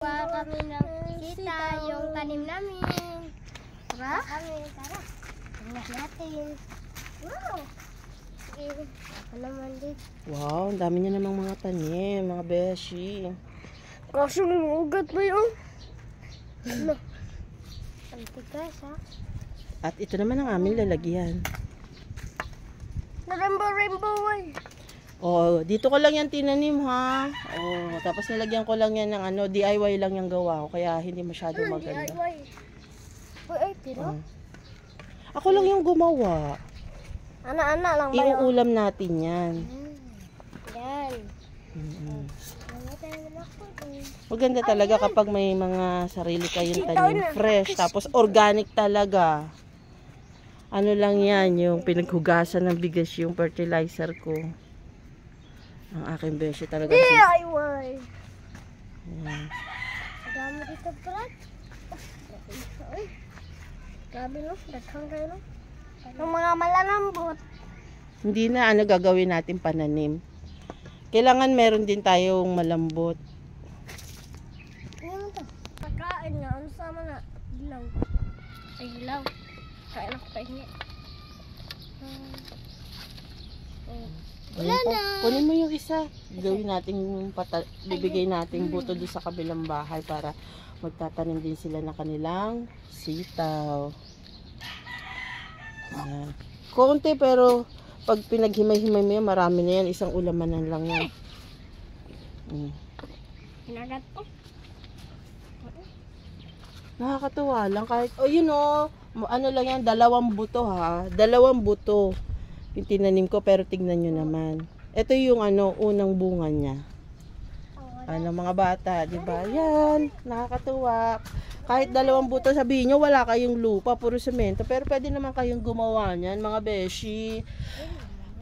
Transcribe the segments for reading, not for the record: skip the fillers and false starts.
Pa kami ng kita yung tanim namin. Tara? Tara. Tingnan natin. Wow! Sige, ako naman din. Wow, ang dami niya namang mga tanim, mga beshi. Kaso may ugat ba yun? Ano? Ang tigas ha? At ito naman ang aming lalagyan. Na-rainbow ay. Oh, dito ko lang yan tinanim ha. Oh, tapos nilagyan ko lang yan ng ano, DIY lang yung gawa ko, kaya hindi masyado maganda. DIY. Uy, ay, tira. Oh. Ako lang yung gumawa. Ana-ana lang ba yun? Iuulam natin yan. Yan. Maganda talaga kapag may mga sarili kayong tanim, fresh, tapos organic talaga. Ano lang yan, yung pinaghugasan ng bigas, yung fertilizer ko. Ang aking beshi talaga. DIY. Ayan. Dami dito, Brad. Uy. Grabe no, daghang kayo no. Yung mga malalambot. Hindi na ano gagawin natin pananim. Kailangan meron din tayong malambot. Ano to? Pagkain nga, ano sama na? Hilaw. Ay, hilaw. Kain ako pahingi. Wala na. Kunin mo yung isa. Gawin natin bibigay natin buto doon sa kabilang bahay para magtatanim din sila ng kanilang sitaw. Ayan. Konti pero pag pinaghimay-himay mo yan, marami na yan. Isang ulamanan lang yan. Hinagat ko. Nakakatuwa lang kahit, oh yun oh, ano lang yan, 2 buto ha. 2 buto. Yung tinanim ko pero tignan nyo naman. Ito yung ano, unang bunga niya. Ano mga bata, di ba? Yan, nakakatuwa. Kahit 2 buto, sabihin nyo wala kayong lupa, puro semento, pero pwede naman kayong gumawa niyan, mga beshi.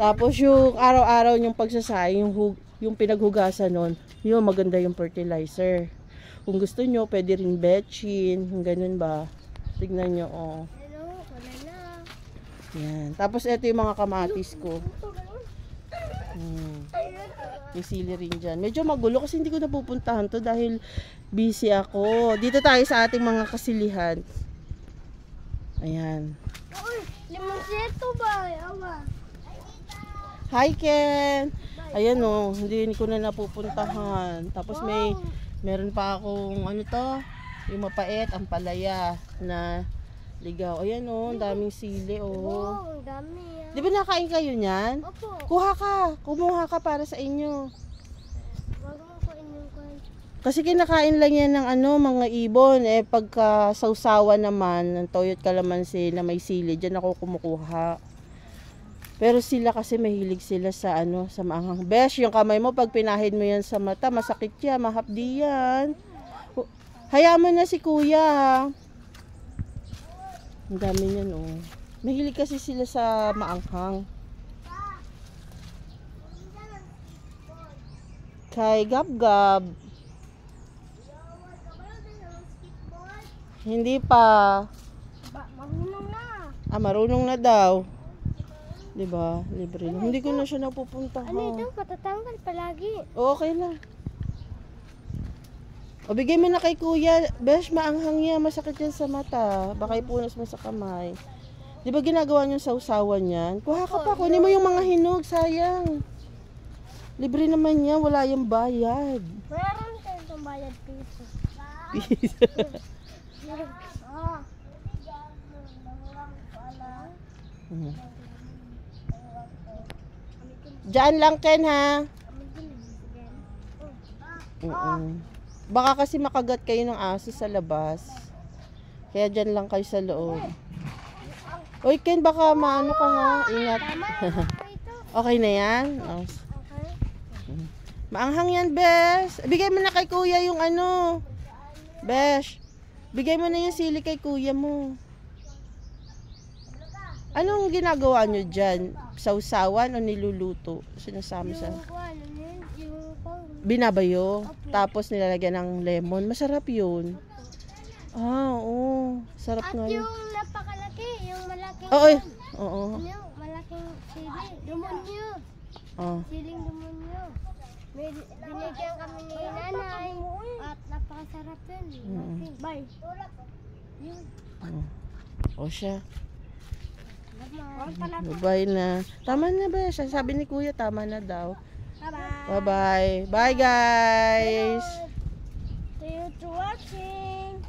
Tapos yung araw-araw yung pagsasayang, yung pinaghugasan nun, yun maganda yung fertilizer. Kung gusto nyo, pwede rin betchin, ganun ba? Tignan nyo, oh. Wala na. Yan. Tapos ito yung mga kamatis ko. Yung sili rin dyan. Medyo magulo kasi hindi ko napupuntahan to dahil busy ako. Dito tayo sa ating mga kasilihan. Ayan. Uy, limonseto ba? Awa. Hi Ken! Ayan o, hindi ko na napupuntahan. Tapos meron pa akong ano to, yung mapait, ang palaya na ligaw. Ayan o, ang daming sili o. Wow, ang dami yan. Di ba nakain kayo niyan? Opo. Kumuha ka para sa inyo. Wag mo ko inyong Kasi kinakain lang yan ng ano, mga ibon. Eh, pagka sausawan naman, ng toyot kalamansi na may sili, dyan ako kumukuha. Pero sila kasi mahilig sila sa ano, sa maanghang. Besh, yung kamay mo, pag pinahid mo yan sa mata, masakit yan, mahapdi yan. Hayaan mo na si kuya, ha? Ang dami niyan, oh. Mahilig kasi sila sa maanghang. Kay Gab-Gab. Hindi pa. Marunong na. Marunong na daw. Diba? Libre lang. Hindi ko na siya napupuntahan. Ano ito? Patatanggal palagi. Okay lang. O, bigay mo na kay kuya. Besh, maanghang yan. Masakit yan sa mata. Baka ipunas mo sa kamay. Di ba ginagawa niyo sa usawan yan? Kuha ka pa. Kunin mo yung mga hinog. Sayang. Libre naman yan. Wala yung bayad. Meron kayo itong bayad piso. Diyan lang Ken ha. Baka kasi makagat kayo ng aso sa labas. Kaya dyan lang kayo sa loob. Uy Ken, baka maano ka ha. Ingat. Okay na yan? Oh. Maanghang yan, Besh. Bigay mo na kay kuya yung ano. Besh, bigay mo na yung sili kay kuya mo. Anong ginagawa nyo dyan? Sausawan o niluluto? Sinasama sa... Binabayo. Tapos nilalagyan ng lemon. Masarap yun. Oo. Sarap At nga yun. yung napakalaki, yung malaking... Oo. Yung malaking sili, demonyo. Siling demonyo. Binigyan kami ni nanay at napakasarap. natin. Mm. Bye. Yun. O siya. Salamat. Bye na. Tama na ba? Sabi ni kuya, tama na daw. Bye-bye. Bye-bye. Bye guys. Thank you for watching.